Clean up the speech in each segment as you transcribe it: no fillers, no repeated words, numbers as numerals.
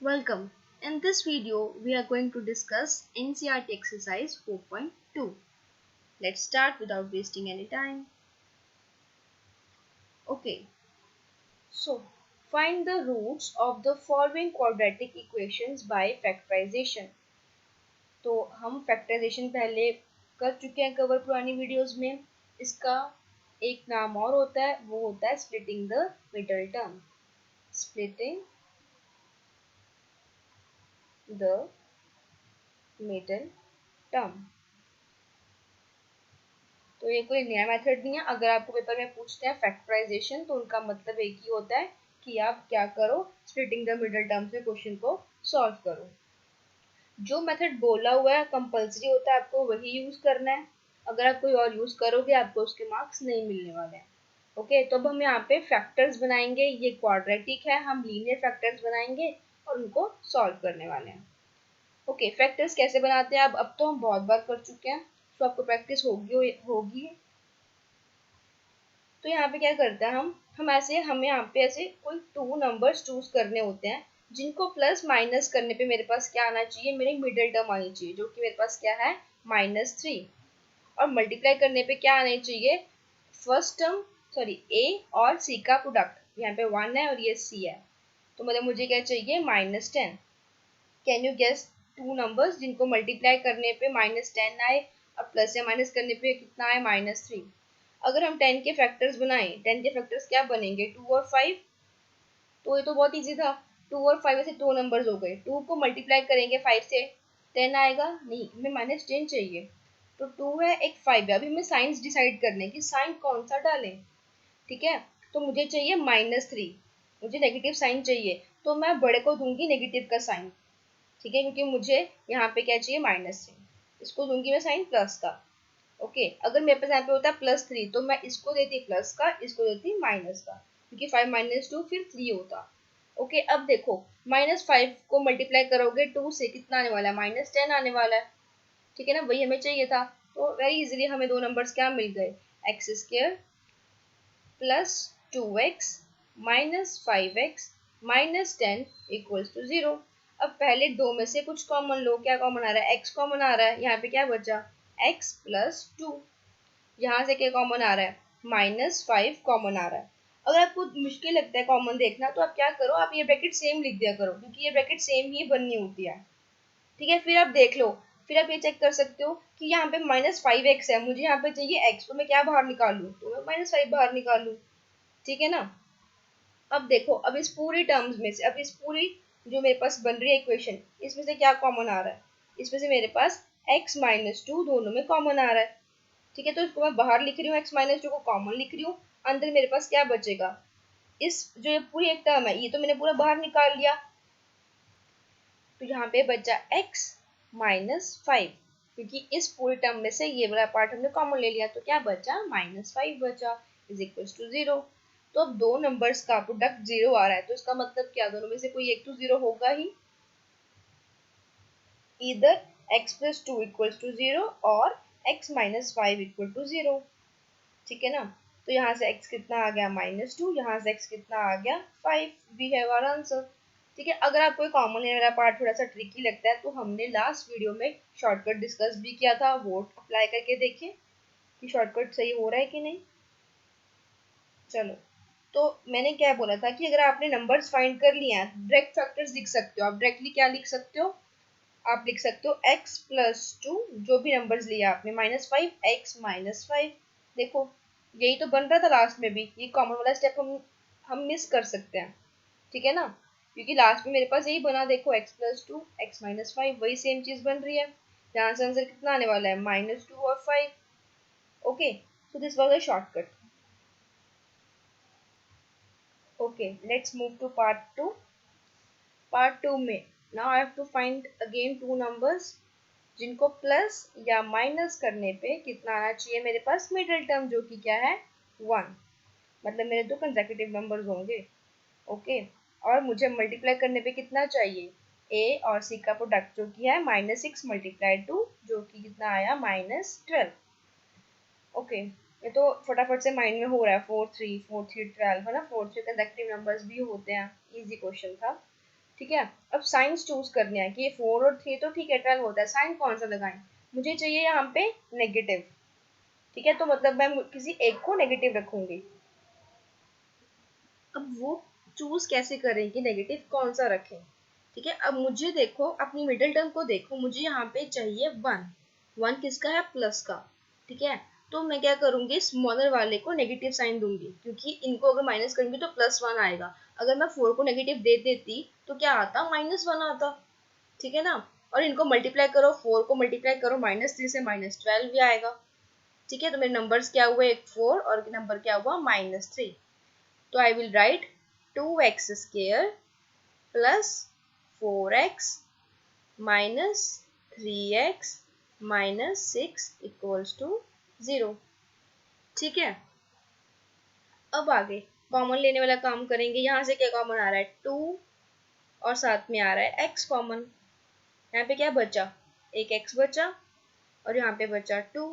Welcome. In this video, we are going to discuss NCERT exercise 4.2. Let's start without wasting any time. Okay, so find the roots of the following quadratic equations by factorization. तो हम factorization पहले कर चुके हैं cover पुरानी videos में. इसका एक नाम और होता है, वो होता है splitting the middle term. Splitting the middle term. तो ये कोई नया मेथड नहीं है. अगर आपको पेपर में पूछते हैं फैक्टराइजेशन तो उनका मतलब एक ही होता है कि आप क्या करो, स्प्लिटिंग द मिडिल टर्म्स में क्वेश्चन को सॉल्व करो. जो मेथड बोला हुआ है कंपलसरी होता है, आपको वही यूज करना है. अगर आप कोई और यूज करोगे आपको उसके मार्क्स नहीं मिलने वाले हैं. ओके, तो अब हम यहाँ पे फैक्टर्स बनाएंगे. ये क्वाड्रेटिक है, हम लीनियर फैक्टर्स बनाएंगे और उनको सॉल्व करने वाले हैं. ओके, फैक्टर्स कैसे बनाते हैं अब तो हम बहुत बार कर चुके हैं, तो आपको प्रैक्टिस होगी. तो यहाँ पे क्या करते हैं हमें यहाँ पे ऐसे कोई टू नंबर्स चूज करने होते हैं जिनको प्लस माइनस करने पे मेरे पास क्या आना चाहिए, मेरी मिडिल टर्म आनी चाहिए, जो कि मेरे पास क्या है -3. और मल्टीप्लाई करने पे क्या आना चाहिए, फर्स्ट टर्म सॉरी ए और सी का प्रोडक्ट. यहाँ पे 1 है और ये सी है, तो मतलब मुझे क्या चाहिए -10. Can you guess two numbers जिनको मल्टीप्लाई करने पे -10 आए और प्लस या माइनस करने पे कितना आए -3. अगर हम 10 के फैक्टर्स बनाएं, 10 के फैक्टर्स क्या बनेंगे 2 और 5. तो ये तो बहुत इजी था. 2 और 5 से दो नंबर्स हो गए. 2 को मल्टीप्लाई करेंगे 5 से 10 आएगा नहीं, हमें -10 चाहिए. तो 2 है एक 5 है. अभी हमें साइंस डिसाइड करने की साइन कौन सा डालें. ठीक है, तो मुझे चाहिए -3, मुझे नेगेटिव साइन चाहिए, तो मैं बड़े को दूंगी नेगेटिव का साइन. ठीक है, क्योंकि मुझे यहाँ पे क्या चाहिए -3. इसको दूंगी मैं साइन प्लस का. ओके, अगर मेरे पास यहाँ पे होता +3 तो मैं इसको देती प्लस का, इसको देती माइनस का, क्योंकि 5 - 2 फिर 3 होता. ओके, अब देखो -5 को मल्टीप्लाई करोगे 2 से कितना आने वाला है -10 आने वाला है. ठीक है ना, वही हमें चाहिए था. तो वेरी इजीली हमें दो नंबर्स क्या मिल गए, x² plus 2x minus 5x minus 10 equals to 0. अब पहले दो में से कुछ कॉमन लो. क्या कॉमन आ रहा है, x कॉमन आ रहा है. यहाँ पे क्या बचा x प्लस 2. यहाँ से क्या कॉमन आ रहा है, -5 कॉमन आ रहा है. अगर आपको मुश्किल लगता है कॉमन देखना तो आप क्या करो, आप ये ब्रैकेट सेम लिख दिया करो, क्योंकि ये ब्रैकेट सेम ही बननी होती है. ठीक है, फिर आप देख लो, फिर आप ये चेक कर सकते हो कि यहाँ पे -5x है, मुझे यहाँ पे चाहिए x, तो मैं क्या बाहर निकालूं, तो मैं -5 बाहर निकालूं. ठीक है ना. अब देखो, अब इस पूरी टर्म्स में से, अब इस पूरी जो मेरे पास बन रही है इक्वेशन, इसमें से क्या कॉमन आ रहा है, इसमें से मेरे पास x - 2 दोनों में कॉमन आ रहा है. ठीक है, तो इसको मैं बाहर लिख रही हूँ, x - 2 को कॉमन लिख रही हूँ. अंदर मेरे पास क्या बचेगा, इस जो ये पूरी एक टर्म है ये तो मैंने पूरा बाहर निकाल लिया. तो यहाँ पे बचा x -5, क्योंकि इस पूरी टर्म में से ये वाला पार्ट हमने कॉमन ले लिया, तो क्या बचा -5 बचा इज इक्वल टू 0. तो अब दो नंबर्स का प्रोडक्ट 0 आ रहा है, तो इसका मतलब क्या, दोनों में से कोई एक तो 0 होगा ही. इधर x + 2 = 0 और x - 5 = 0. ठीक है ना. तो यहाँ से x कितना आ गया -2, यहाँ से x कितना आ गया 5. We have our answer. ठीक है, अगर आपको कॉमन लेने वाला पार्ट थोड़ा सा ट्रिकी लगता है तो हमने लास्ट वीडियो में शॉर्टकट डिस्कस भी किया था, वो अप्लाई करके देखिए कि शॉर्टकट सही हो रहा है कि नहीं. चलो, तो मैंने क्या बोला था कि अगर आपने नंबर्स फाइंड कर लिए हैं, डायरेक्ट फैक्टर्स लिख सकते हो. आप डायरेक्टली क्या लिख सकते हो, आप लिख सकते हो x + 2, जो भी नंबर्स लिया आपने -5 x - 5. देखो, यही तो बन रहा था लास्ट में भी, ये कॉमन वाला स्टेप हम मिस कर सकते हैं. ठीक है ना, क्योंकि लास्ट में मेरे पास यही बना, देखो x + 2 x - 5, वही सेम चीज बन रही है. यहाँ से आंसर कितना आने वाला है -2 और 5. Okay, so this was a shortcut. Okay, let's move to part 2 में. Now I have to find again two numbers जिनको प्लस या माइनस करने पे कितना आना चाहिए मेरे पास मिडिल टर्म, जो कि क्या है 1. मतलब मेरे दो कंसेक्यूटिव नंबर्स होंगे. ओके, और मुझे मल्टीप्लाई करने पे कितना चाहिए, a और c का प्रोडक्ट, जो कि है -6 × 2, जो कि कितना आया -12. ओके, ये तो फटाफट से माइंड में हो रहा है. 4 3 4 3 12 है ना, 4 3 कंसेक्यूटिव नंबर्स भी होते हैं. इजी क्वेश्चन था. ठीक है, अब साइंस चूज करने हैं कि ये 4 और 3 तो ठीक है 12 होता है, साइन कौन सा लगाएं। मुझे चाहिए यहाँ पे नेगेटिव। ठीक है, तो मतलब मैं किसी एक को नेगेटिव रखूंगी। अब वो चूज कैसे करें कि नेगेटिव कौन सा रखें। ठीक है, अब मुझे देखो अपनी मिडिल टर्म को देखो, मुझे यहाँ पे चाहिए 1। 1 किसका है, प्लस का। ठीक है, तो मैं क्या करूंगी, स्मॉलर वाले को नेगेटिव साइन दूंगी, क्योंकि इनको अगर माइनस करूंगी तो +1 आएगा। अगर मैं 4 को नेगेटिव दे देती तो क्या आता, -1 आता। ठीक है ना, और इनको मल्टीप्लाई करो, 4 को मल्टीप्लाई करो -3 से, -12 भी आएगा। ठीक है, तो मेरे नंबर्स क्या हुए, एक 4 और नंबर क्या हुआ, -3। तो I will write 2x square plus 4x minus 3x minus 6 equals to 0। ठीक है, अब आगे कॉमन लेने वाला काम करेंगे। यहाँ से क्या कॉमन आ रहा है, 2 और साथ में आ रहा है x कॉमन। यहाँ पे क्या बचा, एक x बचा और यहाँ पे बचा 2।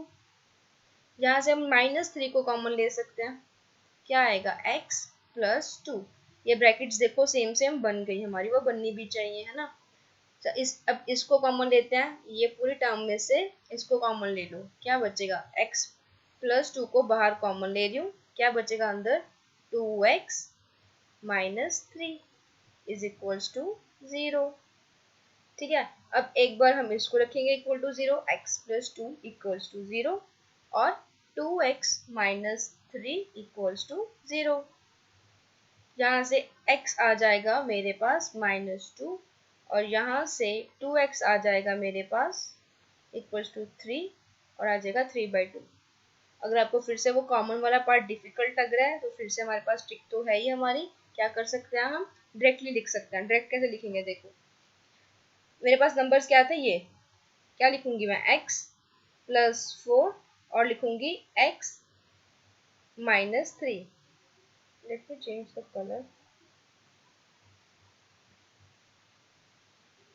यहाँ से हम -3 को कॉमन ले सकते हैं, क्या आएगा, x प्लस 2। ये ब्रैकेट्स देखो सेम सेम बन गई हमारी, वो बननी भी चाहिए, है ना। तो अब इसको कॉमन लेते हैं, ये पूरी टर्म में से इसको कॉमन ले लो, क्या बचेगा, x प्लस 2 को बाहर कॉमन ले रही हूँ, क्या बचेगा अंदर, 2x minus 3 is equals to 0। ठीक है, अब एक बार हम इसको रखेंगे equal to 0, x plus 2 equals to 0 और 2x माइनस 3 इक्वल्स टू 0। यहाँ से x आ जाएगा मेरे पास -2 और यहाँ से 2x आ जाएगा मेरे पास इक्वल्स टू 3 और आ जाएगा 3/2। अगर आपको फिर से वो कॉमन वाला पार्ट डिफिकल्ट लग रहा है तो फिर से हमारे पास ट्रिक तो है ही हमारी, क्या कर सकते हैं हम, डायरेक्टली लिख सकते हैं। डायरेक्ट कैसे लिखेंगे, देखो मेरे पास नंबर्स क्या थे, ये क्या लिखूंगी मैं, x प्लस 4 और लिखूंगी x -3। Let me change the colour.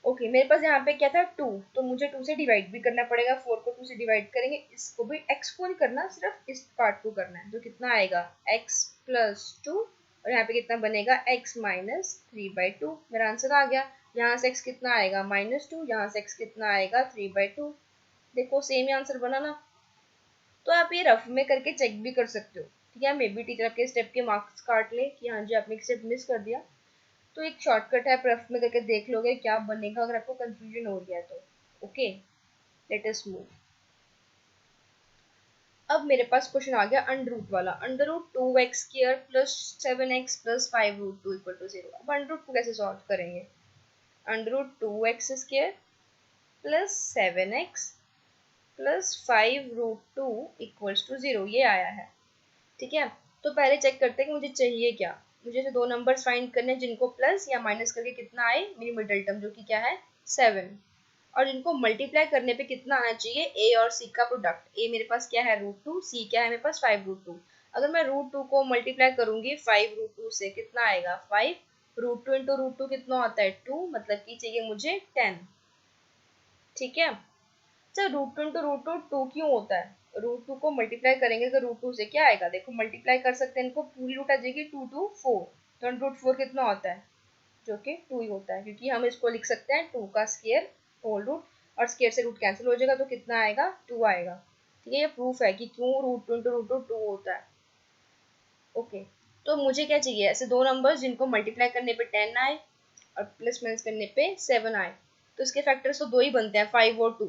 Okay, मेरे पास यहाँ पे क्या था, 2, तो मुझे 2 से डिवाइड भी करना पड़ेगा। 4 को 2 से डिवाइड करेंगे, इसको भी x को नहीं करना, सिर्फ इस पार्ट को करना है। तो कितना आएगा, x प्लस 2 और यहाँ पे कितना बनेगा, x माइनस 3/2। मेरा आंसर आ गया। यहाँ से x कितना आएगा, -2, यहाँ से x कितना आएगा, 3/2। देखो सेम ही आंसर बना ना। तो आप ये रफ में करके चेक भी कर सकते हो। ठीक है, मे बी टीचर आपके स्टेप के मार्क्स काट ले कि हाँ जी आपने एक स्टेप मिस कर दिया। तो एक शॉर्टकट है, रफ में करके देख लोगे क्या बनेगा अगर आपको कंफ्यूजन हो गया तो। Okay, let us move. अब मेरे पास क्वेश्चन आ गया अंडर रूट वाला। Under root 2x square plus 7x plus 5√2 equal to 0। अब अंडर रूट को कैसे सॉल्व करेंगे, under root 2x square plus 7x plus 5√2 equals to 0, ये आया है। ठीक है, तो पहले चेक करते हैं कि मुझे चाहिए क्या। मुझे दो नंबर्स फाइंड करने हैं जिनको प्लस या माइनस करके कितना आए, मेरी मिडिल टर्म जो कि क्या है 7, और इनको मल्टीप्लाई करने पे कितना आना चाहिए, a और c का प्रोडक्ट। a मेरे पास क्या है √2, c क्या है मेरे पास 5√2। अगर मैं √2 को मल्टीप्लाई करूंगी 5√2 से, कितना आएगा 5, √2 इंटू √2 कितना होता है 2, मतलब कि चाहिए मुझे 10। ठीक है, सर √2 इंटू √2 2 क्यों होता है, √2 को मल्टीप्लाई करेंगे तो √2 से क्या आएगा, देखो मल्टीप्लाई कर सकते हैं इनको, पूरी रूट आ जाएगी 2 2 4, तो √4 कितना होता है, जो कि 2 ही होता है, क्योंकि हम इसको लिख सकते हैं 2 का स्क्वायर होल रूट, और स्क्वायर से रूट कैंसिल हो जाएगा तो कितना आएगा 2 आएगा। ठीक है, ये प्रूफ है कि क्यों √2 इंटू √2 2 होता है। ओके, तो मुझे क्या चाहिए, ऐसे दो नंबर्स जिनको मल्टीप्लाई करने पे 10 आए और प्लस माइनस करने पे 7 आए। तो इसके फैक्टर्स तो दो ही बनते हैं, 5 और 2,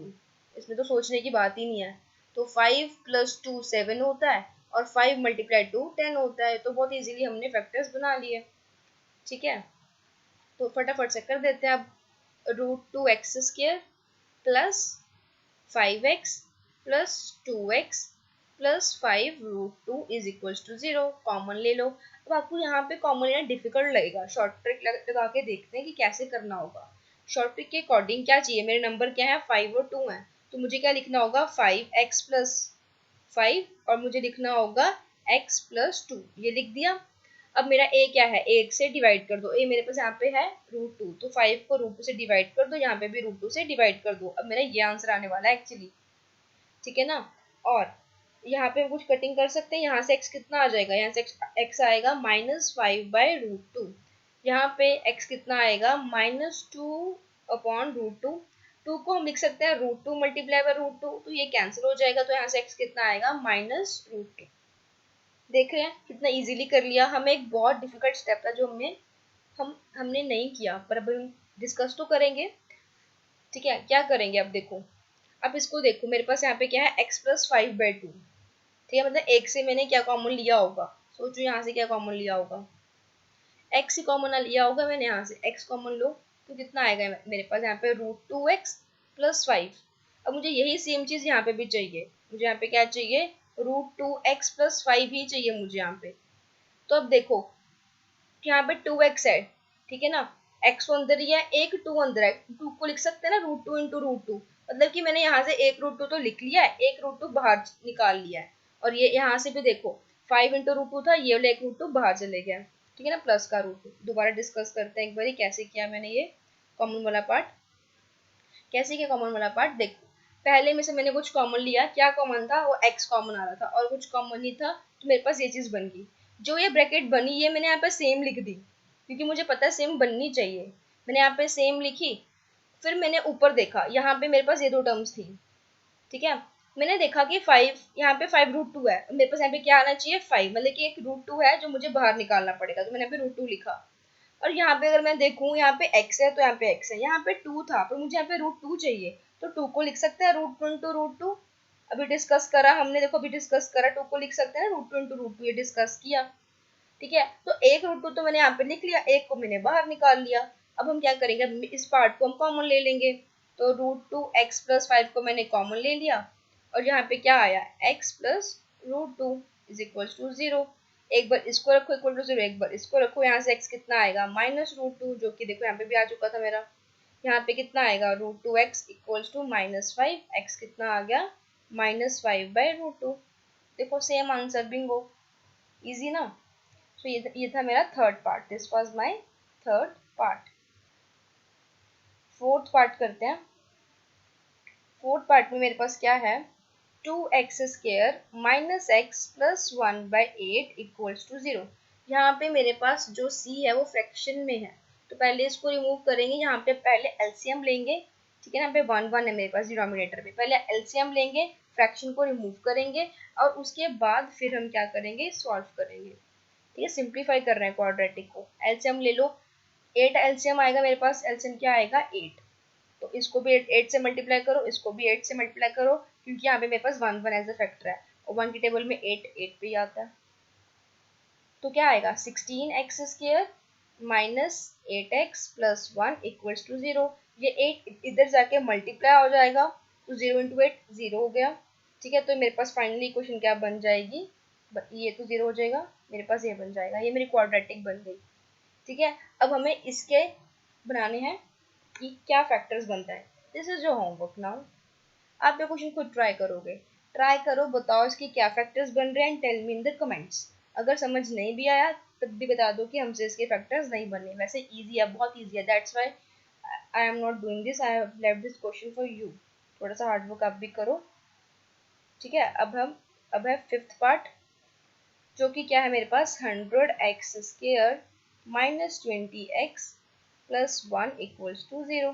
इसमें तो सोचने की बात ही नहीं है। तो 5 प्लस 2 7 होता है और 5 मल्टीप्लाई 2 10 होता है, तो बहुत इजीली हमने फैक्टर्स बना लिए। ठीक है, तो फटाफट से कर देते हैं। अब √2x square plus 5x plus 2x plus 5√2 is equals to 0, common ले लो। अब आपको यहाँ पे कॉमन लेना डिफिकल्ट लगेगा, शॉर्ट ट्रिक लगा के देखते हैं कि कैसे करना होगा। शॉर्ट ट्रिक के अकॉर्डिंग क्या चाहिए, मेरे नंबर क्या है 5 और 2 है, तो मुझे क्या लिखना होगा 5x प्लस 5 और मुझे लिखना होगा x प्लस 2, ये लिख दिया। अब मेरा a क्या है, 8 से डिवाइड कर दो, a मेरे पास यहाँ पे है √2, तो 5 को √2 से डिवाइड कर दो, यहाँ पे भी √2 से डिवाइड कर दो। अब मेरा ये आंसर आने वाला है एक्चुअली। ठीक है ना, और यहाँ पे कुछ कटिंग कर सकते हैं, यहाँ से x कितना आ जाएगा, यहाँ से x आएगा -5/√2। यहाँ पे x कितना आएगा -2/√2। 2 को हम लिख सकते हैं √2 मल्टीप्लाई बाय √2, तो ये कैंसिल हो जाएगा, तो यहाँ से x कितना आएगा -√2। देख रहे हैं कितना इजीली कर लिया। हमें एक बहुत डिफिकल्ट स्टेप था जो हमने नहीं किया, पर अब हम डिस्कस तो करेंगे। ठीक है, क्या करेंगे अब देखो, अब इसको देखो, मेरे पास यहाँ पे क्या है x+5/2। ठीक है, मतलब एक से मैंने क्या कॉमन लिया होगा, सोचो यहाँ से क्या कॉमन लिया होगा, x ही कॉमन लिया होगा मैंने, यहाँ से x कॉमन लो तो कितना आएगा मेरे पास यहाँ पे √2x+5। अब मुझे यही सेम चीज यहाँ पे भी चाहिए, मुझे यहाँ पे क्या चाहिए, √2x+5 ही चाहिए मुझे यहाँ पे। तो अब देखो यहाँ पे 2x है, ठीक है ना, x तो अंदर ही है, एक 2 अंदर है, 2 को लिख सकते हैं ना √2 × √2, मतलब कि मैंने यहाँ से एक √2 तो लिख लिया है, एक √2 बाहर निकाल लिया है। और ये यहाँ से भी देखो 5 × √2 था, ये वाला एक √2 बाहर चले गया, ठीक है ना, प्लस का √2। दोबारा डिस्कस करते हैं एक बार कैसे किया मैंने ये कॉमन वाला पार्ट। कैसे किया कॉमन वाला पार्ट, देखो पहले में से मैंने कुछ कॉमन लिया, क्या कॉमन था, वो x कॉमन आ रहा था और कुछ कॉमन नहीं था, तो मेरे पास ये चीज बन गई। जो ये ब्रैकेट बनी ये मैंने यहाँ पे सेम लिख दी, क्योंकि मुझे पता है सेम बननी चाहिए। मैंने यहाँ पे सेम लिखी, फिर मैंने ऊपर देखा, यहाँ पे मेरे पास ये दो टर्म्स थी, ठीक है। मैंने देखा कि 5, यहाँ पे 5√2 है, मेरे पास यहाँ पे क्या आना चाहिए 5, मतलब कि एक √2 है जो मुझे बाहर निकालना पड़ेगा, तो मैंने यहाँ पे √2 लिखा। और यहाँ पे अगर मैं देखूँ यहाँ पे x है, तो यहाँ पे x है, यहाँ पे 2 था, पर मुझे यहाँ पे √2 चाहिए, तो 2 को लिख सकते हैं √2 × √2। अभी डिस्कस करा हमने, देखो अभी डिस्कस करा, 2 को लिख सकते हैं √2 × √2, ये डिस्कस किया, ठीक है। तो एक √2 तो मैंने यहाँ पे लिख लिया, एक को मैंने बाहर निकाल लिया। अब हम क्या करेंगे, इस पार्ट को हम कॉमन ले लेंगे, तो √2x+5 को मैंने कॉमन ले लिया, और यहाँ पे क्या आया x+√2 = 0। एक बार इसको रखो इक्वल टू 0, एक बार इसको रखो, यहाँ से x कितना आएगा -√2, जो कि देखो यहाँ पे भी आ चुका था मेरा। यहाँ पे कितना आएगा √2x = -5, x कितना आ गया -5/√2। देखो सेम आंसर बिंगो, इजी ना। तो ये था मेरा third part, this was my third part. Fourth part करते हैं। फोर्थ पार्ट में मेरे पास क्या है, 2x² - x + 1/8 = 0। यहाँ पे मेरे पास जो c है वो फ्रैक्शन में है, तो पहले इसको रिमूव करेंगे। यहाँ पे पहले एलसीएम लेंगे, ठीक है ना, यहाँ पे 1 है मेरे पास डिनोमिनेटर में, पहले एलसीएम लेंगे, फ्रैक्शन को रिमूव करेंगे, और उसके बाद फिर हम क्या करेंगे, सॉल्व करेंगे। ठीक है, सिंप्लीफाई कर रहे हैं क्वाड्रेटिक को। एलसीएम ले लो, 8 एलसीएम आएगा मेरे पास, एलसीएम क्या आएगा 8, तो इसको भी 8 से मल्टीप्लाई करो, इसको भी 8 से मल्टीप्लाई करो, क्योंकि यहाँ पे मेरे पास 1 एज अ फैक्टर है, और 1 की टेबल में 8 पे ही आता है। तो क्या आएगा 16x² - 8x + 1 = 0। ये 8 इधर जाके मल्टीप्लाई हो जाएगा, तो 0 × 8 0 हो गया, ठीक है। तो मेरे पास फाइनली इक्वेशन क्या बन जाएगी, ये तो 0 हो जाएगा, मेरे पास ये बन जाएगा, ये मेरी क्वाड्रेटिक बन गई, ठीक है। अब हमें इसके बनाने हैं कि क्या फैक्टर्स बनता है। This is your homework now. आप ये क्वेश्चन खुद ट्राई करोगे, ट्राई करो, बताओ इसके क्या फैक्टर्स बन रहे हैं, tell me in the comments. अगर समझ नहीं भी आया तब भी बता दो कि हमसे इसके फैक्टर्स नहीं बने। वैसे इजी है, बहुत इजी है, that's why I am not doing this, I have left this question for you. थोड़ा सा हार्ड वर्क आप भी करो, ठीक है। अब है फिफ्थ पार्ट, जो कि क्या है मेरे पास 100x² - 20x + 1 = 0।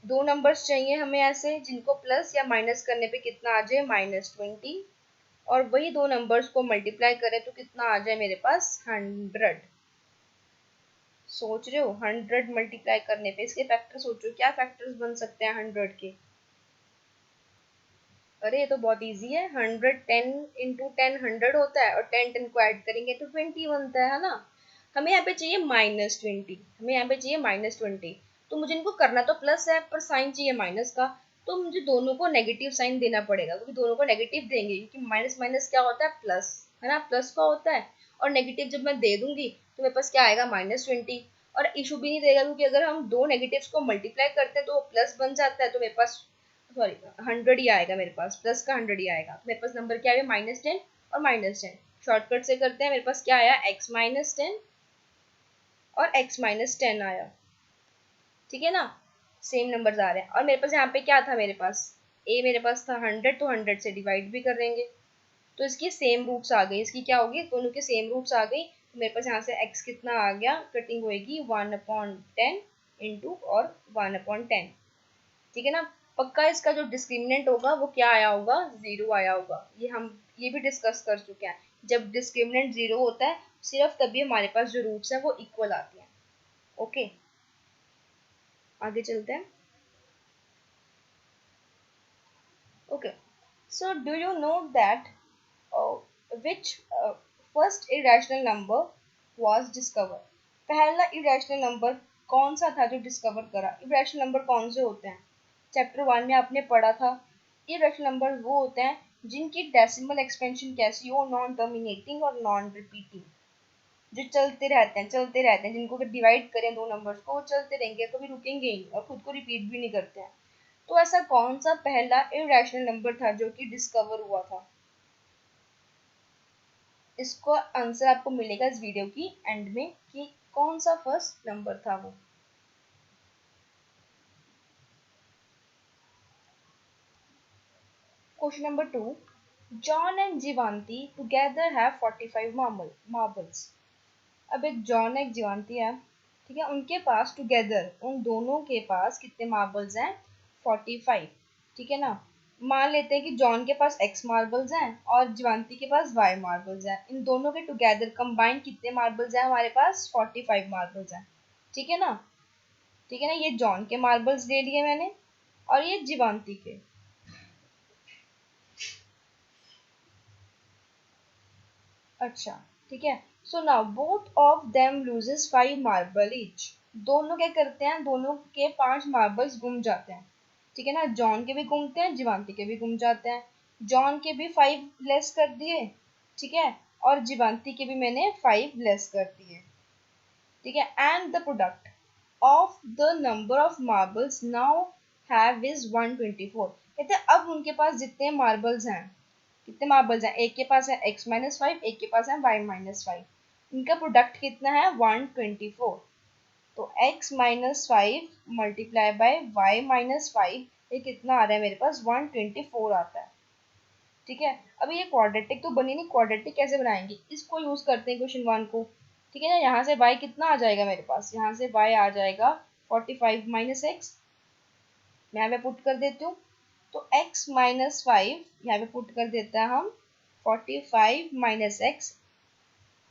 दो नंबर्स चाहिए हमें ऐसे जिनको प्लस या माइनस करने पे कितना आ जाए -20, और वही दो नंबर्स को मल्टीप्लाई करें तो कितना आ जाए मेरे पास 100। सोच रहे हो 100 मल्टीप्लाई करने पे इसके फैक्टर सोचो क्या फैक्टर्स बन सकते हैं 100 के। अरे ये तो बहुत इजी है, 100 10 × 10 100 होता है, और 10 10 को ऐड करेंगे तो 20 बनता है ना। हमें यहाँ पे चाहिए -20, हमें यहाँ पे चाहिए -20, तो मुझे इनको करना तो प्लस है पर साइन चाहिए माइनस का, तो मुझे दोनों को नेगेटिव साइन देना पड़ेगा, क्योंकि दोनों को नेगेटिव देंगे, क्योंकि माइनस माइनस क्या होता है प्लस, है ना, प्लस का होता है। और नेगेटिव जब मैं दे दूंगी तो मेरे पास क्या आएगा -20, और इशू भी नहीं देगा, क्योंकि अगर हम दो नेगेटिव्स को मल्टीप्लाई करते हैं तो प्लस बन जाता है, तो मेरे पास सॉरी 100 ही आएगा मेरे पास, प्लस का 100 ही आएगा। मेरे पास नंबर क्या है -10 और -10, शॉर्टकट से करते हैं। मेरे पास क्या आया x - 10 और x - 10 आया, ठीक है ना, सेम नंबर्स आ रहे हैं। और मेरे पास यहाँ पे क्या था, मेरे पास a मेरे पास था 100, तो 100 से डिवाइड भी कर देंगे, तो इसकी सेम रूट्स आ गई, इसकी क्या होगी, दोनों के सेम रूट्स आ गई। तो मेरे पास यहाँ से x कितना आ गया, कटिंग होएगी 1/10 इंटू और 1/10, ठीक है ना। पक्का इसका जो डिस्क्रिमिनेंट होगा वो क्या आया होगा, 0 आया होगा। ये भी डिस्कस कर चुके हैं। जब डिस्क्रिमिनेंट 0 होता है सिर्फ तभी हमारे पास जो रूट्स हैं वो इक्वल आते हैं। ओके, आगे चलते हैं। Okay, so do you know that which first irrational number was discovered? पहला irrational number कौन सा था जो डिस्कवर करा? irrational number कौन से होते हैं? चैप्टर 1 में आपने पढ़ा था। irrational number वो होते हैं जिनकी डेसिमल एक्सपेंशन कैसी हो, नॉन टर्मिनेटिंग और नॉन रिपीटिंग, जो चलते रहते हैं, जिनको अगर डिवाइड करें दो नंबर्स को वो चलते रहेंगे, कभी रुकेंगे ही और खुद को रिपीट भी नहीं करते हैं। तो ऐसा कौन सा पहला irrational नंबर था जो कि डिस्कवर हुआ था? इसको आंसर आपको मिलेगा इस वीडियो की एंड में कि कौन सा फर्स्ट नंबर था वो। Question number 2, John and Jivanti together have 45 marbles. अब एक जॉन एक जीवांती है, ठीक है, उनके पास टुगेदर उन दोनों के पास कितने मार्बल्स हैं, 45, ठीक है ना। मान लेते हैं कि जॉन के पास x मार्बल्स हैं और जीवांती के पास y मार्बल्स हैं। इन दोनों के टुगेदर कंबाइन कितने मार्बल्स हैं हमारे पास, 45 मार्बल्स हैं, ठीक है ना। ठीक है ना, ये जॉन के मार्बल्स ले लिए मैंने और ये जीवांती के। अच्छा, ठीक है। So now both of them loses 5 marble each. दोनों क्या करते हैं, दोनों के 5 मार्बल्स गुम जाते हैं, ठीक है ना। जॉन के भी गुमते हैं, जीवांती के भी गुम जाते हैं। जॉन के भी 5 लेस कर दिए, ठीक है, और जीवांती के भी मैंने 5 लेस कर दिए, ठीक है। And the product of the number of marbles now have is 124। कहते हैं अब उनके पास जितने मार्बल्स हैं, कितने मार्बल्स हैं, एक के पास है x-5, एक के पास है y-5, इनका प्रोडक्ट कितना है, 124। तो x-5 मल्टीप्लाई बाय y-5, ये कितना आ रहा है मेरे पास, 124 आता है, ठीक है। अभी ये क्वाड्रेटिक तो बनी नहीं, क्वाड्रेटिक कैसे बनाएंगे, इसको यूज करते हैं क्वेश्चन 1 को, ठीक है ना। यहाँ से y कितना आ जाएगा मेरे पास, यहाँ से y आ जाएगा 45 माइनस x, मैं यहाँ पे पुट कर देती हूँ। तो x-5 यहाँ पे पुट कर देता है हम 45 minus x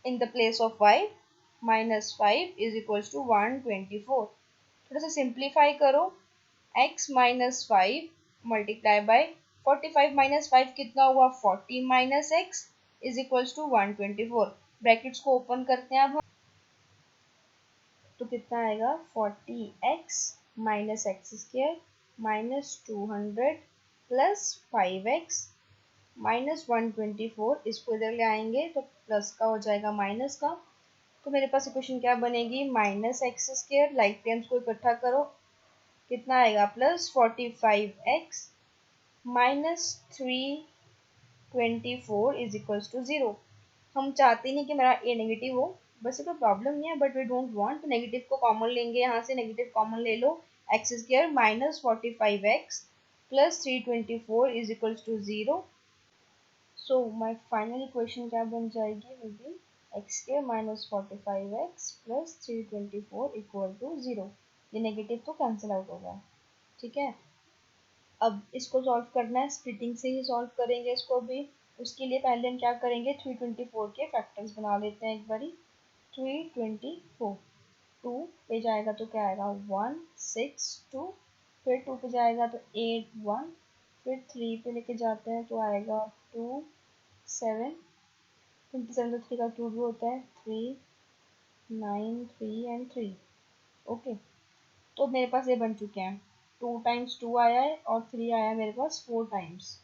in the place of y, -5 is equals to 124। थोड़ा सा सिंप्लीफाई करो, x-5 मल्टीप्लाई बाय 45 माइनस 5 कितना हुआ, 40 minus x is equals to 124। Brackets को ओपन करते हैं अब हम, तो कितना आएगा, 40x minus x square minus 200 plus 5x minus 124। इसको इधर ले आएंगे तो प्लस का हो जाएगा माइनस का। तो मेरे पास इक्वेशन क्या बनेगी, minus x square, like terms को इकट्ठा करो, कितना आएगा, plus 45x minus 324 is equals to 0। हम चाहते नहीं कि मेरा ए नेगेटिव हो, बस कोई प्रॉब्लम नहीं है, बट वी डोंट वांट। तो नेगेटिव को कॉमन लेंगे, यहाँ से नेगेटिव कॉमन ले लो, x square minus 45x plus 324 is equals to 0। So my final equation क्या बन जाएगी, will be x square minus 45x plus 324 equal to 0। ये नेगेटिव तो कैंसिल आउट हो गया, ठीक है। अब इसको सॉल्व करना है, स्प्लिटिंग से ही सॉल्व करेंगे इसको भी। उसके लिए पहले हम क्या करेंगे, 324 के फैक्टर्स बना लेते हैं एक बारी। 324 2 पे जाएगा तो क्या आएगा, 162, फिर 2 पे जाएगा तो 81, फिर 3 पे लेके जाते हैं तो आएगा 27, 27 तो 3 का क्यूब भी होता है, 3 9 3 एंड 3। ओके, तो मेरे पास ये बन चुके हैं, 2 टाइम्स 2 आया है और 3 आया है मेरे पास 4 टाइम्स,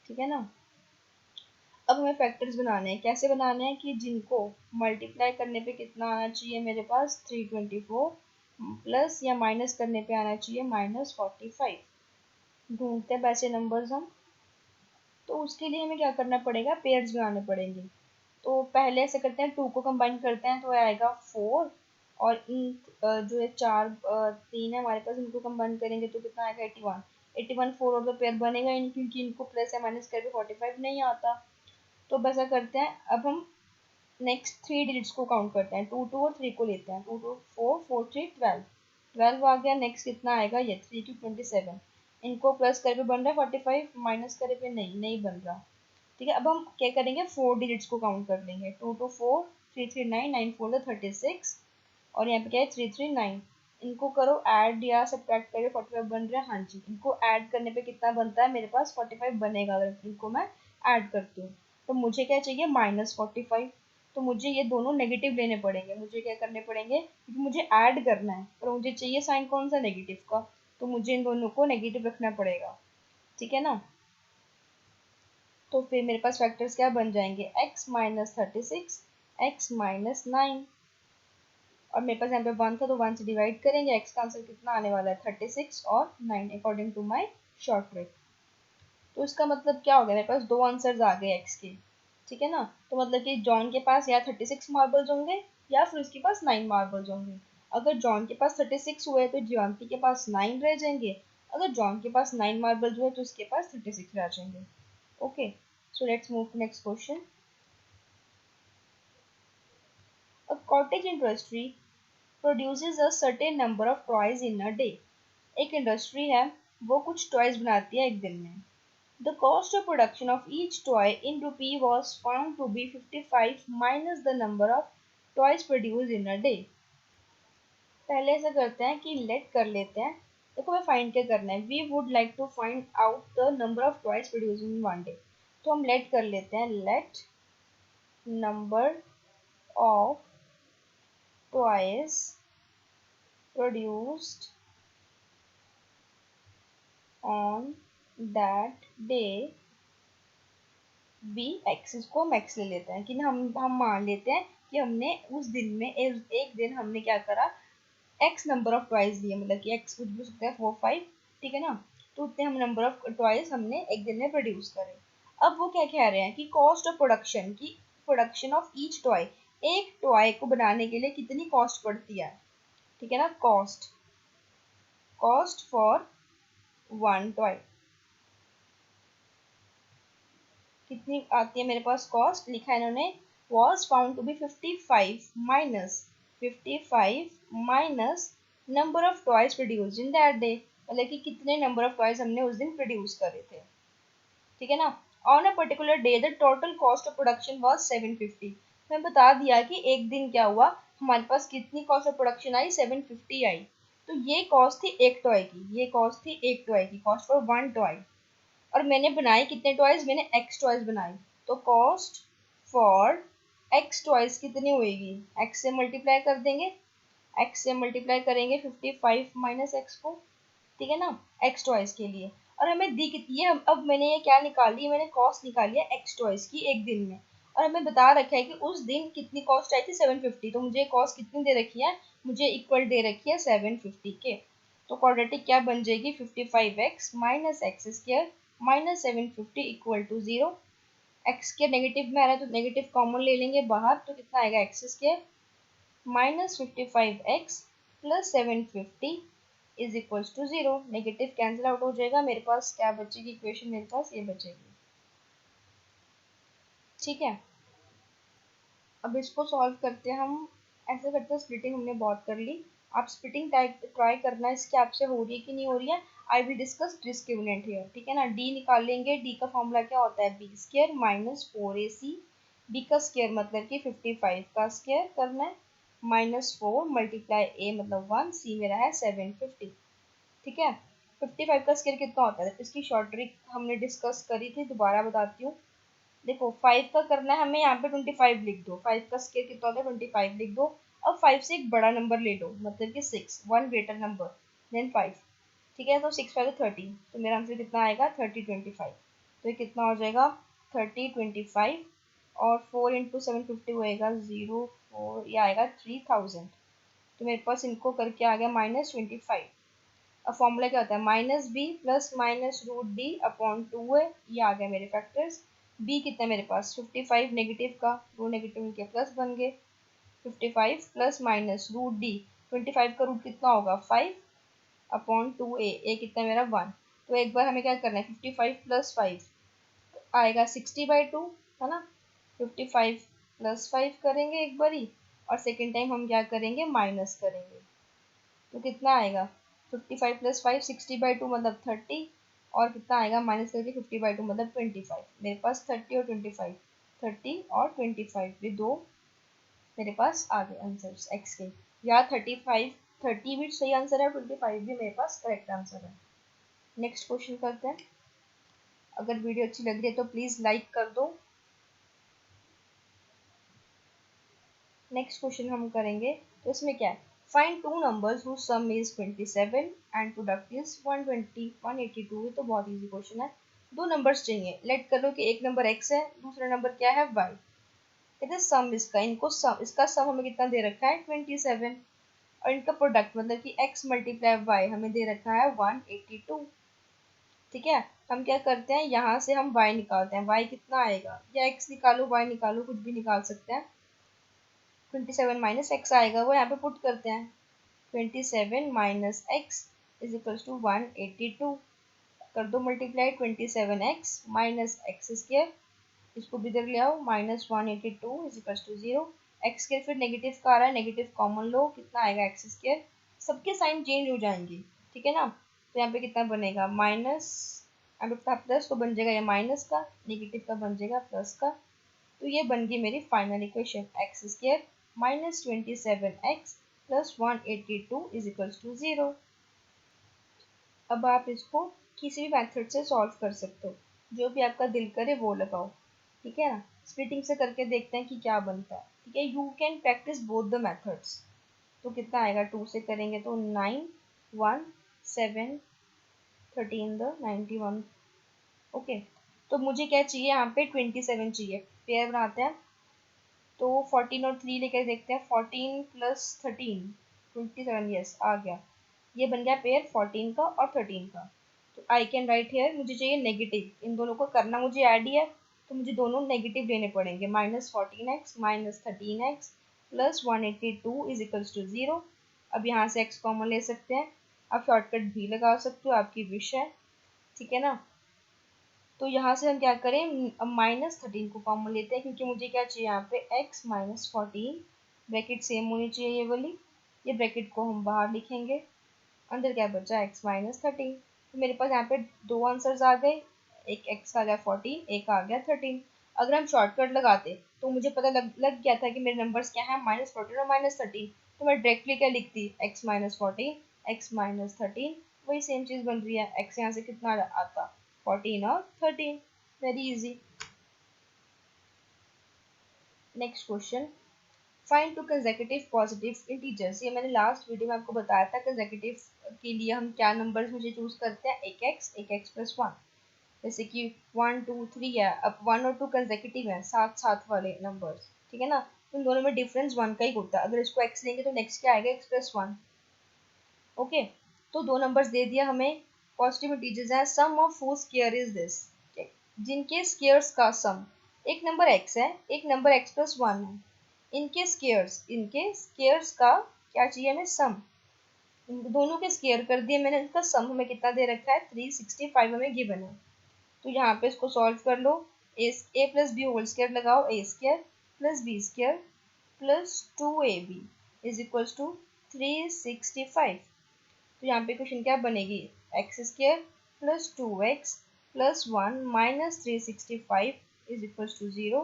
ठीक है ना। अब हमें फैक्टर्स बनाने हैं, कैसे बनाने हैं कि जिनको मल्टीप्लाई करने पे कितना आना चाहिए मेरे पास, 324 प्लस या माइनस करने पे आना चाहिए -45। ढूंढते हैं वैसे नंबर्स हम, तो उसके लिए हमें क्या करना पड़ेगा, पेयर्स बनाने पड़ेंगे। तो पहले ऐसे करते हैं, 2 को कंबाइन करते हैं तो आएगा 4, और इन जो है 4 3 है हमारे पास, इनको कंबाइन करेंगे तो कितना आएगा, 81। 81 4 और तो पेयर बनेगा इन, क्योंकि इनको प्लस या माइनस करके 45 नहीं आता। तो बस ऐसा करते हैं, अब हम नेक्स्ट 3 डिजिट्स को काउंट करते हैं, 2 2 और 3 को लेते हैं, 2 2 4 4 3 12, 12 आ गया। नेक्स्ट कितना आएगा, ये 3 2 27, इनको प्लस करे पे बन रहा है 45, माइनस करे पे नहीं नहीं बन रहा। ठीक है, अब हम क्या करेंगे, 4 डिजिट्स को काउंट कर लेंगे, 2 2 4 3 3 9 9 4 36, और यहाँ पे क्या है 3 3 9, इनको करो ऐड या सब्ट्रैक्ट करके 45 बन रहा है। हाँ जी, इनको ऐड करने पे कितना बनता है, मेरे पास 45 बनेगा अगर इनको मैं ऐड करती हूँ। तो मुझे क्या चाहिए, -45, तो मुझे ये दोनों नेगेटिव लेने पड़ेंगे, मुझे क्या करने पड़ेंगे, क्योंकि मुझे ऐड करना है और मुझे चाहिए साइन कौन सा, नेगेटिव का, तो मुझे इन दोनों को नेगेटिव रखना पड़ेगा। ठीक है ना, तो फिर मेरे पास फैक्टर्स क्या बन जाएंगे, x-36, x-9, और मेरे पास यहाँ पे 1 था तो 1 से डिवाइड करेंगे, x का आंसर कितना आने वाला है 36 और 9 according to my short trick. तो इसका मतलब क्या हो गया, मेरे पास दो आंसर्स आ गए x के। ठीक है ना, तो मतलब कि जॉन के पास या 36 मार्बल्स होंगे या फिर उसके पास 9 मार्बल्स होंगे। अगर जॉन के पास 36 हुए तो जियांति के पास 9 रह जाएंगे, अगर जॉन के पास 9 मार्बल्स हुए तो उसके पास 36 रह जाएंगे। Okay, so let's move to next question. A cottage industry produces a certain number of toys in a day. एक इंडस्ट्री है, वो कुछ टॉयज बनाती है एक दिन में। The cost of production of each toy in rupee was found to be 55 minus the number of toys produced in a day. पहले ऐसा करते हैं कि लेट कर लेते हैं, देखो मैं फाइंड क्या करना है, we would like to find out the number of toys produce in one day. तो हम लेट कर लेते हैं, let number of toys produced on that day be x, इसको हम एक्स ले लेते हैं कि हम मान लेते हैं कि हमने उस दिन में एक दिन हमने क्या करा, एक्स नंबर ऑफ टॉयज लिए, मतलब कि एक्स कुछ भी हो सकता है 4 5, ठीक है ना, तो उतने हम नंबर ऑफ टॉयज हमने एक दिन में प्रोड्यूस करे। अब वो क्या कह रहे हैं कि कॉस्ट ऑफ प्रोडक्शन की, प्रोडक्शन ऑफ ईच टॉय, एक टॉय को बनाने के लिए कितनी कॉस्ट पड़ती है। ठीक है ना, cost, cost for one toy कितनी आती है मेरे पास, कॉस्ट लिखा है इन्होंने, was found to be 55 minus 55 minus number of toys produced in that day, मतलब कि कितने नंबर ऑफ टॉयज हमने उस दिन प्रोड्यूस करे थे। ठीक है ना, on a particular day the total cost of production was 750, मैं बता दिया कि एक दिन क्या हुआ, हमारे पास कितनी कॉस्ट ऑफ प्रोडक्शन आई, 750 आई। तो ये कॉस्ट थी एक टॉय की, ये कॉस्ट थी एक टॉय की, कॉस्ट फॉर वन टॉय, और मैंने बनाए कितने टॉयज, मैंने एक्स टॉयज बनाए, तो कॉस्ट फॉर एक्स टॉयज कितनी होएगी, एक्स से मल्टीप्लाई कर देंगे, एक्स से मल्टीप्लाई करेंगे 55 माइनस एक्स को, ठीक है ना, एक्स टॉयज के लिए। और हमें दी कितनी है, अब मैंने ये क्या निकाली, मैंने कॉस्ट निकाली है एक्स टॉयज की एक दिन में, और हमें बता रखा है कि उस दिन कितनी कॉस्ट आई थी 750, तो मुझे कॉस्ट कितनी दे रखी है, मुझे इक्वल दे रखी है 750 के। तो क्वाड्रेटिक क्या बन जाएगी, 55x minus x square minus 750 equal to 0। X के नेगेटिव में आ रहा है तो नेगेटिव कॉमन ले लेंगे बाहर, तो कितना आएगा x square minus 55x plus 750 is equals to 0। Negative cancel out हो जाएगा, मेरे पास क्या बचेगी इक्वेशन, मेरे पास ये बचेगी। ठीक है, अब इसको सॉल्व करते हैं हम, ऐसे करते हैं, स्प्लिटिंग हमने बहुत कर ली, आप स्प्लिटिंग टाइप ट्राई करना इसके आपसे हो रही है कि नहीं हो रही है। I will discuss discriminant here, ठीक है ना, डी निकाल लेंगे, डी का फॉर्मूला क्या होता है, b square minus 4ac, b का स्क्र मतलब कि 55 का स्क्र करना है, माइनस 4 मल्टीप्लाई ए मतलब 1, सी मेरा है 750। ठीक है, 55 का स्क्र कितना होता है, इसकी शॉर्ट ट्रिक हमने डिस्कस करी थी, दोबारा बताती हूँ। देखो 5 का करना है हमें, यहाँ पे 25 लिख दो, 5 का स्क्वायर कितना होता है 25 लिख दो। अब 5 से एक बड़ा नंबर ले लो, मतलब कि 6, वन ग्रेटर नंबर देन 5। ठीक है, तो 6 5 30, तो मेरा आंसर कितना आएगा 30 25, तो ये कितना हो जाएगा 30 25, और 4 इंटू 750 होएगा 0 4, ये आएगा 3000। तो मेरे पास इनको करके आ गया -25। अब फॉर्मूला क्या होता है, minus b plus minus root D upon 2 है, ये आ गया मेरे फैक्टर्स। बी कितना है मेरे पास 55 नेगेटिव का, दो नेगेटिव इनके प्लस बन गए, 55 प्लस माइनस रूट डी, 25 का रूट कितना होगा 5 अपॉन 2 ए कितना है मेरा 1। तो एक बार हमें क्या करना है 55 प्लस 5 आएगा 60/2, है ना, 55 +5 करेंगे एक बारी, और सेकेंड टाइम हम क्या करेंगे, माइनस करेंगे। तो कितना आएगा, 55 + 5 60/2 मतलब 30, और कितना आएगा माइनस करके 50/2 मतलब 25। मेरे पास 30 और 25, 30 और 25 ये दो मेरे पास आ गए आंसर्स एक्स के। या 35, 30 भी सही आंसर है, 25 भी मेरे पास करेक्ट आंसर है। नेक्स्ट क्वेश्चन करते हैं। अगर वीडियो अच्छी लग रही है तो प्लीज़ लाइक कर दो। नेक्स्ट क्वेश्चन हम करेंगे, तो इसमें क्या है, find two numbers whose sum is 27 and product is 120 182। ये तो बहुत इजी क्वेश्चन है। दो नंबर्स चाहिए, लेट कर लो कि एक नंबर x है, दूसरा नंबर क्या है y। कहते हैं सम इसका, इनको सम, इसका सम हमें कितना दे रखा है 27, और इनका प्रोडक्ट मतलब कि x × y हमें दे रखा है 182। ठीक है, हम क्या करते हैं, यहाँ से हम y निकालते हैं। y कितना आएगा, या x निकालो y निकालो, कुछ भी निकाल सकते हैं। 27 माइनस एक्स आएगा, वो यहाँ पे पुट करते हैं। 27 minus x is equals to 182। कर दो multiply, 27x minus x square, इसको भी इधर ले आओ, minus 182 is equals to 0। X square फिर नेगेटिव का आ रहा है, नेगेटिव कॉमन लो, कितना आएगा एक्स स्क्र, सबके साइन चेंज हो जाएंगे। ठीक है ना, तो यहाँ पे कितना बनेगा, माइनस, यहाँ पे प्लस तो बन जाएगा, या माइनस का, नेगेटिव का बन जाएगा प्लस का। तो ये बन गई मेरी final equation, x square minus 27x plus 182 is equals to 0। अब आप इसको किसी भी मेथड से सॉल्व कर सकते हो, जो भी आपका दिल करे वो लगाओ। ठीक है ना, स्प्लिटिंग से करके देखते हैं कि क्या बनता है। ठीक है, you can practice both the methods. तो कितना आएगा, 2 से करेंगे तो 9 1 7 13 द 91। ओके, तो मुझे क्या चाहिए, यहाँ पे 27 चाहिए, पेयर बनाते हैं। तो 14 और 3 लेकर देखते हैं, 14 प्लस 13 27, यस आ गया। ये बन गया पेयर 14 का और 13 का। तो आई कैन राइट हेयर, मुझे चाहिए नेगेटिव, इन दोनों को करना मुझे ऐड ही है, तो मुझे दोनों नेगेटिव लेने पड़ेंगे। Minus 14x minus 13x plus 182 is equals to 0। अब यहाँ से x कॉमन ले सकते हैं, आप शॉर्टकट भी लगा सकते हो, आपकी विश है। ठीक है ना, तो यहाँ से हम क्या करें, अब माइनस 13 को कॉमन लेते हैं, क्योंकि मुझे क्या चाहिए यहाँ पे x माइनस 14, ब्रैकेट सेम होनी चाहिए ये वाली, ये ब्रैकेट को हम बाहर लिखेंगे। अंदर क्या बचा, x माइनस 13। तो मेरे पास यहाँ पे दो आंसर्स आ गए, एक x आ गया 14, एक आ गया 13। अगर हम शॉर्टकट लगाते तो मुझे पता लग गया था कि मेरे नंबर्स क्या है, माइनस 14 और माइनस 13, तो मैं डायरेक्टली क्या लिखती, x माइनस 14 x माइनस 13, वही सेम चीज़ बन रही है। x यहाँ से कितना आता, 14 और 13, very easy. Next question, find to consecutive positive integers. ये मैंने लास्ट वीडियो में आपको बताया था, कंसेक्यूटिव के लिए हम क्या नंबर्स मुझे चूज करते हैं, एक एक्स प्लस 1। जैसे कि 1 2 3 है, अब 1 और 2 कंसेक्यूटिव है, साथ साथ वाले नंबर्स। ठीक है ना, तो इन दोनों में डिफरेंस 1 का ही होता है। अगर इसको x लेंगे तो नेक्स्ट क्या आएगा, x प्लस 1। ओके, तो दो नंबर्स दे दिया हमें, पॉजिटिव इंटीजर्स हैं, sum of whose square is this, जिनके स्क्वायर्स का सम, एक नंबर x है, एक नंबर x प्लस 1 है, इनके स्क्वायर्स का क्या चाहिए हमें, सम। इन दोनों के स्क्वायर कर दिए मैंने, इनका सम हमें कितना दे रखा है, 365 हमें गिवन है। तो यहाँ पे इसको सॉल्व कर लो, A plus B whole square लगाओ, A square plus B square plus 2ab is equals to 365। तो यहाँ पे क्वेश्चन क्या बनेगी, x square plus 2x plus 1 minus 365 is equals to 0।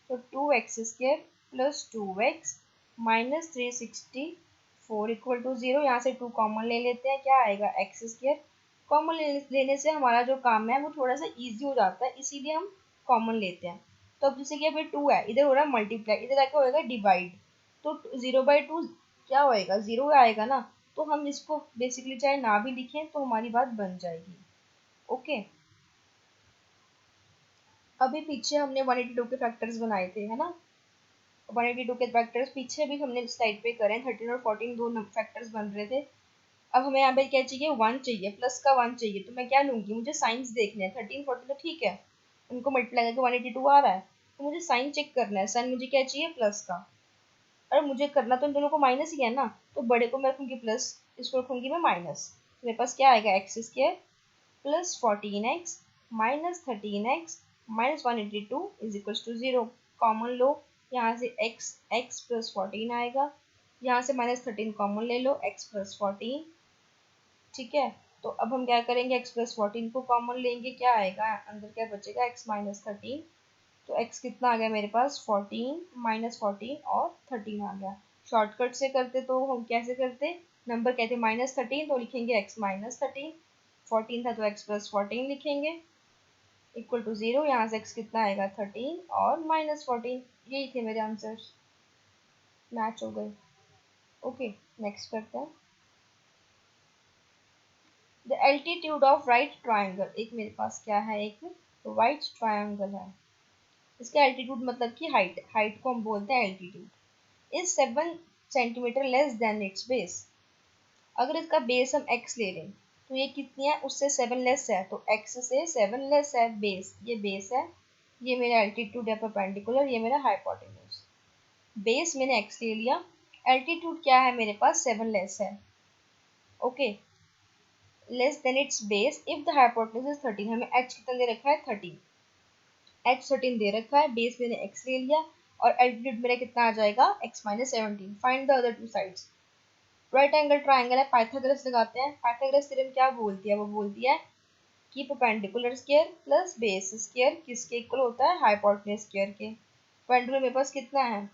तो 2x square plus 2x minus 364 equal to 0। यहाँ से 2 common ले लेते हैं, क्या आएगा, एक्स स्क्वायर। कॉमन लेने से हमारा जो काम है वो थोड़ा सा इजी हो जाता है, इसीलिए हम कॉमन लेते हैं। तो अब जैसे कि अभी 2 है, इधर हो रहा है मल्टीप्लाई, इधर आके होएगा डिवाइड, तो 0/2 क्या होएगा, 0 आएगा ना। तो हम इसको बेसिकली चाहे ना भी लिखें तो हमारी बात बन जाएगी। ओके, अभी पीछे हमने 182 के फैक्टर्स बनाए थे, है ना। 182 के फैक्टर्स पीछे भी हमने स्लाइड पे करें, 13 और 14 दो फैक्टर्स बन रहे थे। अब हमें यहाँ पे क्या चाहिए, 1 चाहिए, प्लस का 1 चाहिए। तो मैं क्या लूंगी, मुझे साइंस देखने हैं, 13 14 तो ठीक है, उनको मल्टीप्लाई करके 182 आ रहा है, तो मुझे साइन चेक करना है। साइन मुझे क्या चाहिए, प्लस का, और मुझे करना तो इन दोनों को माइनस ही है ना, तो बड़े को मैं रखूंगी प्लस, इसको रखूंगी मैं माइनस। तो मेरे पास क्या आएगा, x square plus 14x minus 13x minus 182 is equal to 0। Common लो, यहाँ से x प्लस 14 आएगा, यहाँ से -13 कॉमन ले लो, x प्लस 14, ठीक है। तो अब हम क्या करेंगे, x प्लस 14 को कॉमन लेंगे, क्या आएगा अंदर, क्या बचेगा, x माइनस 13। तो x कितना आ गया मेरे पास, 14 -14 और 13 आ गया। शॉर्टकट से करते तो हम कैसे करते, नंबर कहते -13 तो लिखेंगे x माइनस 13, 14 था तो x प्लस 14 लिखेंगे, इक्वल टू 0। यहाँ से x कितना आएगा, 13 और -14। यही थे मेरे आंसर्स, मैच हो गए। ओके, नेक्स्ट करते हैं। The altitude of right triangle, एक मेरे पास क्या है, एक राइट ट्राइंगल है। इसका एल्टीट्यूड मतलब कि हाइट, हाइट को हम बोलते हैं altitude. Is 7 centimetre less than it's base. अगर इसका बेस हम x ले लें तो ये कितनी है, उससे 7 लेस है, तो x से 7 लेस है बेस, ये बेस है, ये मेरा एल्टीट्यूड है परपेंडिकुलर, ये मेरा हाइपोटेन्यूज। बेस मैंने x ले लिया, एल्टीट्यूड क्या है मेरे पास, 7 लेस है। Okay, less than it's base if the hypotenuse is 13। हमें h कितना दे रखा है, 13, h 13 दे रखा है, बेस मैंने x ले लिया, और एल्टीट्यूड मेरा कितना आ जाएगा, x minus 17। Find the other two sides. Right angle triangle है, पाइथागोरस लगाते हैं। पाइथागोरस थ्योरम क्या बोलती है, वो बोलती है कि perpendicular square plus base square किसके इक्वल होता है, हाइपोटेन्यूज स्क्वायर के। परपेंडिकुलर मेरे पास कितना है,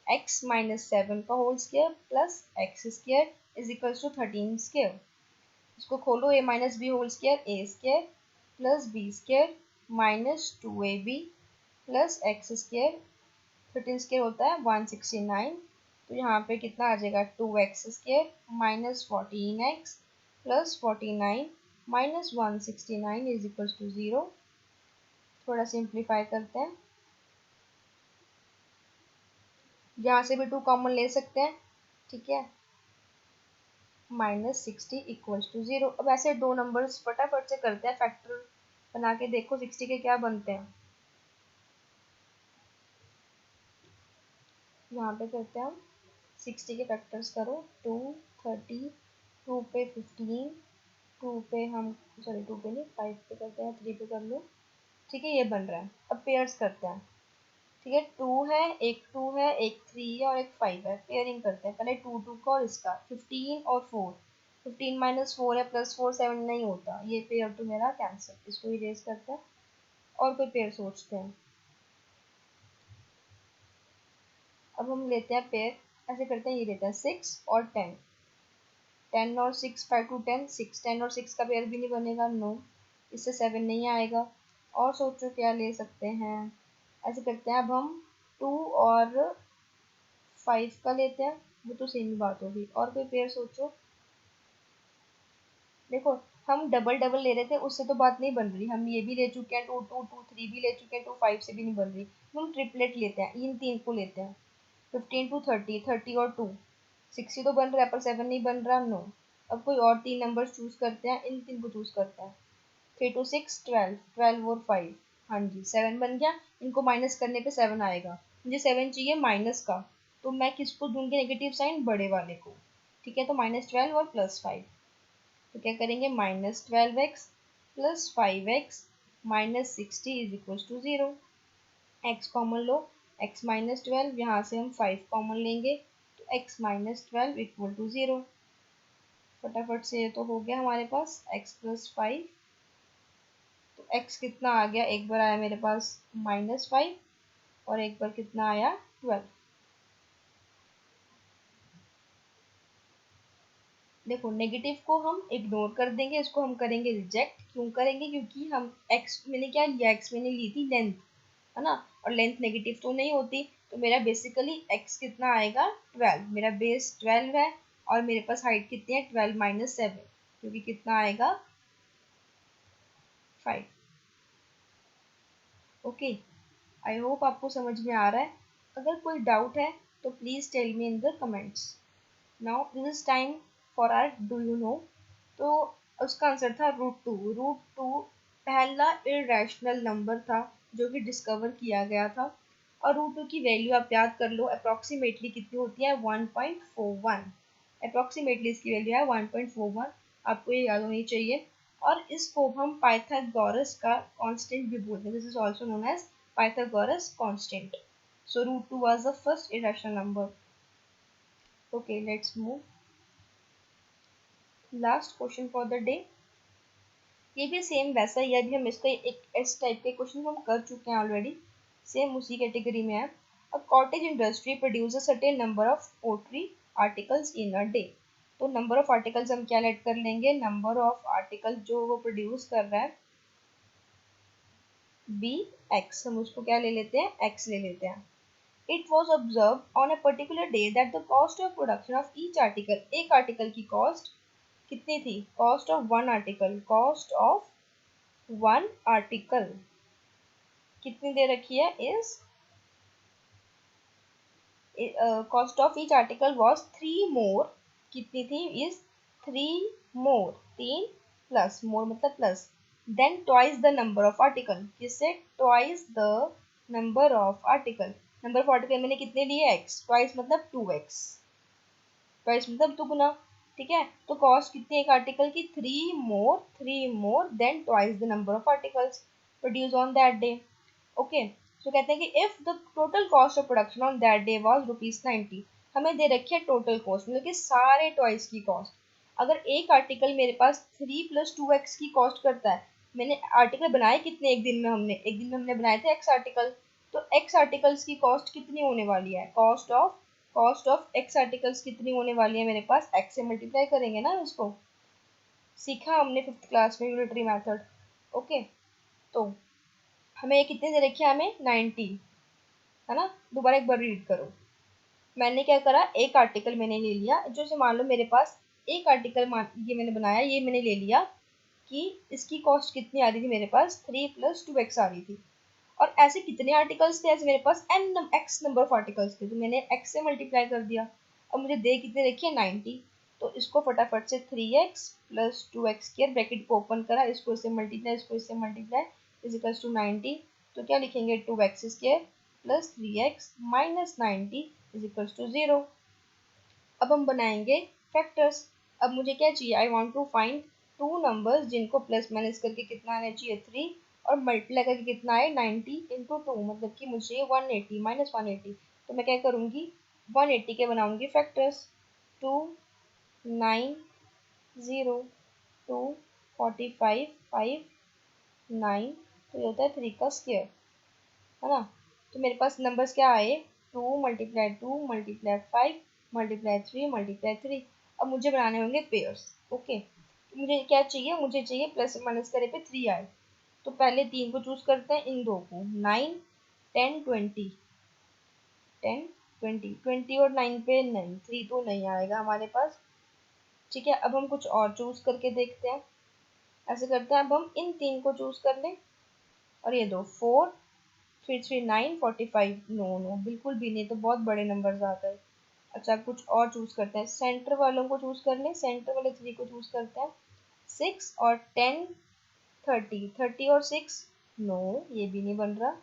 x माइनस 7 का whole square plus x square is equal to 13 square. इसको खोलो, a minus b whole square, a square plus B square minus 2ab plus x square, 13 square होता है 169। तो यहाँ पे कितना आ जाएगा, 2x square minus 14x plus 49 minus 169 is equal to 0। थोड़ा सिंप्लीफाई करते हैं, यहाँ से भी 2 कॉमन ले सकते हैं, ठीक है, -60 इक्वल्स टू 0। अब ऐसे दो नंबर्स फटाफट से करते हैं, फैक्टर बना के देखो 60 के क्या बनते हैं। यहाँ पे करते हैं हम 60 के फैक्टर्स करो, 2 30, 2 पे 15, 2 पे हम सॉरी 2 पे नहीं 5 पे करते हैं, 3 पे कर लो, ठीक है, ये बन रहा है। अब पेयर्स करते हैं, ठीक है, 2 है, एक 2 है, एक 3 है और एक 5 है। पेयरिंग करते हैं, पहले 2 2 का और इसका, 15 और 4, 15 माइनस 4 है प्लस 4 7 नहीं होता, ये पेयर तो मेरा कैंसिल, इसको इरेज करते हैं और कोई पेयर सोचते हैं। अब हम लेते हैं पेयर, ऐसे करते हैं, ये लेते हैं 6 और 10, 10 और 6, 5 टू 10, 6 10 और 6 का पेयर भी नहीं बनेगा, नो, इससे 7 नहीं आएगा। और सोचो क्या ले सकते हैं, ऐसे करते हैं, अब हम 2 और 5 का लेते हैं, वो तो सेम ही बात होगी। और कोई पेयर सोचो, देखो हम डबल डबल ले रहे थे, उससे तो बात नहीं बन रही, हम ये भी ले चुके हैं, 2 2 2 3 भी ले चुके हैं, 2 5 से भी नहीं बन रही, हम ट्रिपलेट लेते हैं, इन तीन को लेते हैं, 15 टू 30, 30 और 2, 60 तो बन रहा है पर 7 नहीं बन रहा, नो। अब कोई और तीन नंबर चूज करते हैं, इन तीन को चूज करते हैं, 3 टू 6 12, 12 और 5, हाँ जी 7 बन गया। इनको माइनस करने पे 7 आएगा, मुझे 7 चाहिए माइनस का, तो मैं किसको दूंगी नेगेटिव साइन, बड़े वाले को, ठीक है। तो -12 और +5, तो क्या करेंगे, -12x plus 5x minus 60 is equal to 0। x common लो, x माइनस 12, यहाँ से हम 5 कॉमन लेंगे, तो x माइनस 12 इक्वल टू 0। फटाफट से ये तो हो गया हमारे पास, x प्लस 5, तो x कितना आ गया, एक बार आया मेरे पास -5 और एक बार कितना आया 12। देखो नेगेटिव को हम इग्नोर कर देंगे, इसको हम करेंगे रिजेक्ट, क्यों करेंगे, क्योंकि हम x मैंने क्या लिया, x मैंने ली थी लेंथ, है ना, और लेंथ नेगेटिव तो नहीं होती, तो मेरा बेसिकली x कितना आएगा, 12, मेरा बेस 12 है, और मेरे पास हाइट कितनी है, 12 माइनस 7, क्योंकि कितना आएगा 5। ओके, आई होप आपको समझ में आ रहा है। अगर कोई डाउट है तो please tell me in the comments. Now this is time for are do you know. तो उसका आंसर था √2। √2 पहला इरेशनल नंबर था जो कि डिस्कवर किया गया था, और √2 की वैल्यू आप याद कर लो, अप्रॉक्सीमेटली कितनी होती है, 1.41। अप्रॉक्सीमेटली इसकी वैल्यू है 1.41, आपको ये याद होनी चाहिए। और इसको हम पाइथागोरस का कांस्टेंट भी बोलते हैं, this is also known as Pythagoras constant. So root 2 was the first irrational number. Okay, let's move. Last question for the day. ये भी सेम वैसा ही है, अभी हम इसका एक इस टाइप के क्वेश्चन हम कर चुके हैं ऑलरेडी, सेम उसी कैटेगरी में है. A cottage industry produce a certain number of pottery articles in a day. तो नंबर ऑफ आर्टिकल्स हम क्या लेट कर लेंगे, नंबर ऑफ आर्टिकल जो वो प्रोड्यूस कर रहा है बी एक्स, हम उसको क्या ले लेते हैं, एक्स ले लेते हैं. It was observed on a particular day that the cost of production of each article, एक आर्टिकल की कॉस्ट कितनी थी, cost of one article, cost of one article कितनी दे रखी है, is cost of each article was three more, कितनी थी, इज थ्री मोर, तीन प्लस, मोर मतलब plus, then twice the number of article, किससे, twice the number of article, number of article मैंने कितने लिए, एक्स, ट्वाइस मतलब टू एक्स, ट्वाइस मतलब दुगुना. ठीक है, तो कॉस्ट कितनी एक आर्टिकल की, three more than twice the number of articles produce on that day. Okay, so कहते हैं कि if the total cost of production on that day was ₹90, हमें दे रखी है टोटल कॉस्ट, मतलब कि सारे टॉयज की कॉस्ट. अगर एक आर्टिकल मेरे पास 3 + 2x की कॉस्ट करता है, मैंने आर्टिकल बनाए कितने एक दिन में, हमने एक दिन में हमने बनाए थे x आर्टिकल, तो x आर्टिकल्स की कॉस्ट कितनी होने वाली है, कॉस्ट ऑफ x आर्टिकल्स कितनी होने वाली है मेरे पास, x से मल्टीप्लाई करेंगे ना, इसको सीखा हमने 5th क्लास में यूनिटरी मेथड. ओके, तो हमें ये कितने दे रखी है, हमें 90, है ना. दोबारा एक बार रीड करो. मैंने क्या करा, एक आर्टिकल मैंने ले लिया, जो से मान लो मेरे पास एक आर्टिकल ये मैंने बनाया, ये मैंने ले लिया कि इसकी कॉस्ट कितनी आ रही थी मेरे पास, 3 + 2x आ रही थी. और ऐसे कितने आर्टिकल्स थे, ऐसे मेरे पास x नंबर ऑफ आर्टिकल्स थे, तो मैंने x से मल्टीप्लाई कर दिया. अब मुझे दे कितने रखी है, 90, तो इसको फटाफट से 3x + 2x² ब्रैकेट को ओपन करा, इसको इससे मल्टीप्लाई, इसको इससे मल्टीप्लाई, इज इक्वल्स टू 90. तो क्या लिखेंगे, 2x² + 3x - 90 is equals to 0. अब हम बनाएंगे फैक्टर्स. अब मुझे क्या चाहिए, I want to find two numbers जिनको प्लस माइनस करके कितना आना चाहिए, 3, और मल्टीप्लाई करके कितना आए, 90 × 2, मतलब कि मुझे 180 - 180. तो मैं क्या करूँगी, 180 के बनाऊंगी फैक्टर्स, 2, 9, 0, 2, 45, 5, 9, तो ये होता है 3 का स्क्वायर, है ना. तो मेरे पास नंबर्स क्या आए, 2 × 2 × 5 × 3 × 3. अब मुझे बनाने होंगे पेयर्स. ओके, तो मुझे क्या चाहिए, मुझे चाहिए प्लस माइनस करे पे 3 आए. तो पहले 3 को चूज करते हैं, इन दो को, 9, 10, 20, 10, 20, 20 और 9 पे नहीं, 3 तो नहीं आएगा हमारे पास. ठीक है, अब हम कुछ और चूज करके देखते हैं. ऐसे करते हैं, अब हम इन 3 को चूज कर लें, और ये दो 4, 3, 3, 9, 45, नो नो बिल्कुल भी नहीं, तो बहुत बड़े नंबर्स आ गए. अच्छा, कुछ और चूज करते हैं, सेंटर वालों को चूज कर लें, सेंटर वाले 3 को चूज करते हैं, 6 और 10, 30, 30 और 6, नो ये भी नहीं बन रहा.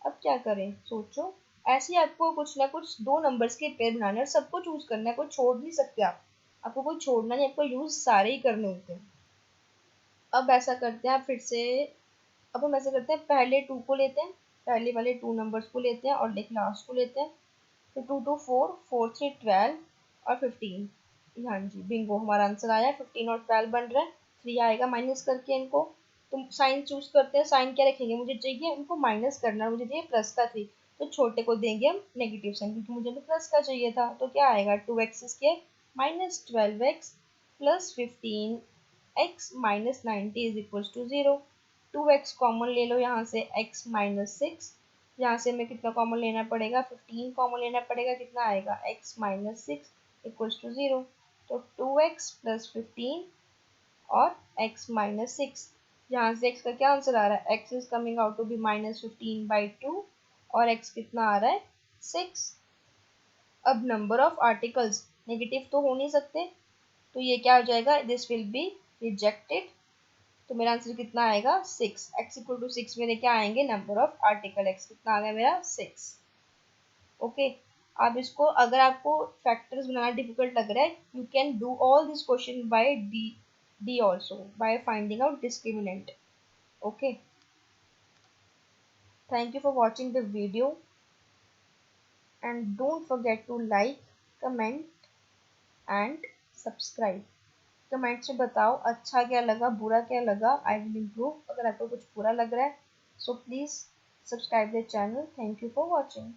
अब क्या करें, सोचो. ऐसे ही आपको कुछ ना कुछ दो नंबर्स के पेयर बनाने और सबको चूज करना है, कोई छोड़ नहीं सकते आप, आपको कोई छोड़ना नहीं, आपको यूज सारे ही करने होते हैं. अब ऐसा करते हैं, फिर से, अब हम ऐसे करते हैं, पहले 2 को लेते हैं, पहले वाले 2 नंबर्स को लेते हैं, और एक लास्ट को लेते हैं. तो 2, 2, 4, 4, 3, 12 और 15. हाँ जी, बिंगो, हमारा आंसर आया, 15 और 12 बन रहा है. 3 आएगा माइनस करके इनको. तो साइन चूज करते हैं, साइन क्या रखेंगे, मुझे चाहिए इनको माइनस करना, मुझे चाहिए प्लस का 3, तो छोटे को देंगे हम नेगेटिव साइन, क्योंकि मुझे तो प्लस का चाहिए था. तो क्या आएगा, 2x² - 12x + 15x - 90 is equal to 0. 2x common ले लो यहाँ से, x - 6, यहाँ से हमें कितना कॉमन लेना पड़ेगा, 15 कॉमन लेना पड़ेगा, कितना आएगा, x - 6 इक्वल्स टू 0. तो 2x + 15 और x - 6, यहाँ से x का क्या आंसर आ रहा है, x is coming out to be -15/2, और x कितना आ रहा है, 6. अब नंबर ऑफ आर्टिकल्स नेगेटिव तो हो नहीं सकते, तो ये क्या हो जाएगा, दिस विल बी रिजेक्टेड. तो मेरा आंसर कितना आएगा, 6. x = 6 मेरे क्या आएंगे, नंबर ऑफ आर्टिकल, x कितना आ गया मेरा, 6. ओके, अब इसको, अगर आपको फैक्टर्स बनाना डिफिकल्ट लग रहा है, you can do all this question by D also, by finding out discriminant. Okay, thank you for watching the video. and don't forget to like, comment and subscribe. Comment से बताओ अच्छा क्या लगा, बुरा क्या लगा। आई विल इम्प्रूव अगर आपको कुछ बुरा लग रहा है। So please subscribe the channel. Thank you for watching.